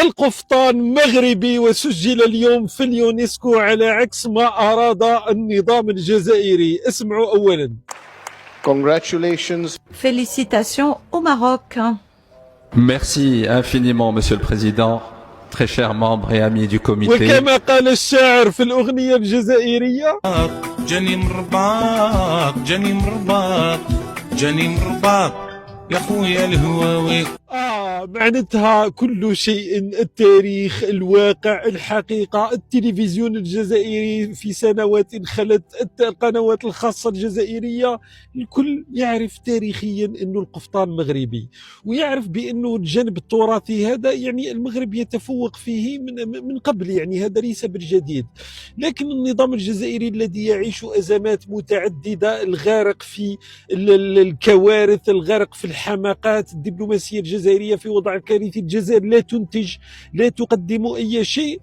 القفطان مغربي وسجل اليوم في اليونسكو على عكس ما أراد النظام الجزائري. اسمعوا أولا. Congratulations. Félicitations au Maroc. Merci infiniment, Monsieur le Président, très chers membres et amis du comité. وكما قال الشاعر في الأغنية الجزائرية: جاني من الرباط جاني من الرباط جاني من الرباط يا خويا الهواوي. معناتها كل شيء، التاريخ، الواقع، الحقيقة. التلفزيون الجزائري في سنوات خلت، القنوات الخاصة الجزائرية، الكل يعرف تاريخيا أنه القفطان مغربي، ويعرف بأنه الجانب التراثي هذا يعني المغرب يتفوق فيه من قبل، يعني هذا ليس بالجديد. لكن النظام الجزائري الذي يعيش أزمات متعددة، الغارق في الكوارث، الغارق في الحماقات، الدبلوماسية الجزائرية في وضع كارثي، الجزائر لا تنتج، لا تقدم أي شيء.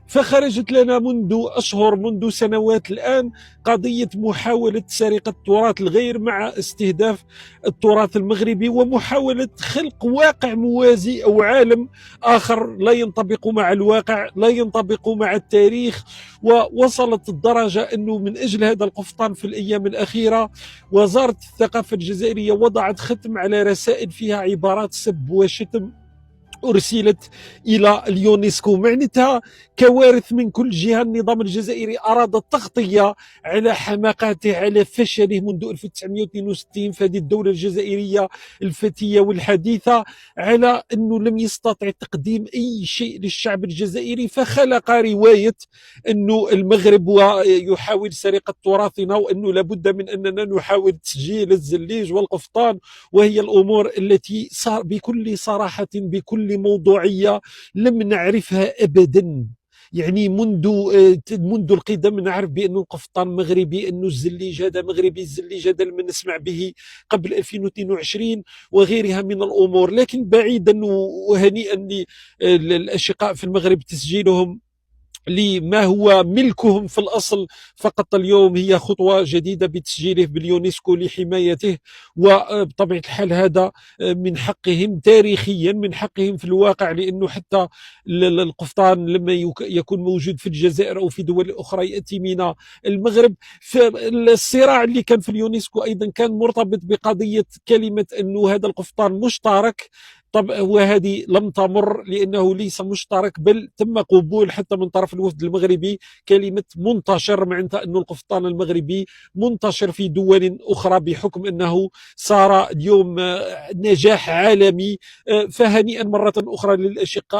فخرجت لنا منذ أشهر، منذ سنوات الآن، قضية محاولة سرقة التراث الغير مع استهداف التراث المغربي، ومحاولة خلق واقع موازي أو عالم آخر لا ينطبق مع الواقع، لا ينطبق مع التاريخ. ووصلت الدرجة أنه من أجل هذا القفطان في الأيام الأخيرة وزارة الثقافة الجزائرية وضعت ختم على رسائل فيها عبارات سب وشتم أرسلت إلى اليونسكو. معناتها كوارث من كل جهة. النظام الجزائري أراد التغطية على حماقاته، على فشله منذ 1962 في هذه الدولة الجزائرية الفتية والحديثة، على أنه لم يستطع تقديم أي شيء للشعب الجزائري، فخلق رواية أنه المغرب يحاول سرقة تراثنا، وأنه لابد من أننا نحاول تسجيل الزليج والقفطان، وهي الأمور التي صار بكل صراحة، بكل موضوعية لم نعرفها أبدا. يعني منذ القدم نعرف بأن القفطان مغربي، أنه الزليج هذا مغربي، الزليج هذا لم نسمع به قبل 2022 وغيرها من الأمور. لكن بعيدا وهنيئا للأشقاء في المغرب تسجيلهم لما هو ملكهم في الأصل فقط اليوم هي خطوة جديدة بتسجيله باليونسكو لحمايته. وبطبيعة الحال هذا من حقهم تاريخيا، من حقهم في الواقع، لأنه حتى القفطان لما يكون موجود في الجزائر أو في دول أخرى يأتي من المغرب. فالصراع اللي كان في اليونسكو أيضا كان مرتبط بقضية كلمة أنه هذا القفطان مشترك. طب وهذه لم تمر، لأنه ليس مشترك، بل تم قبول حتى من طرف الوفد المغربي كلمة منتشر، معناتها أن القفطان المغربي منتشر في دول أخرى بحكم أنه صار اليوم نجاح عالمي. فهنيئا مرة أخرى للأشقاء.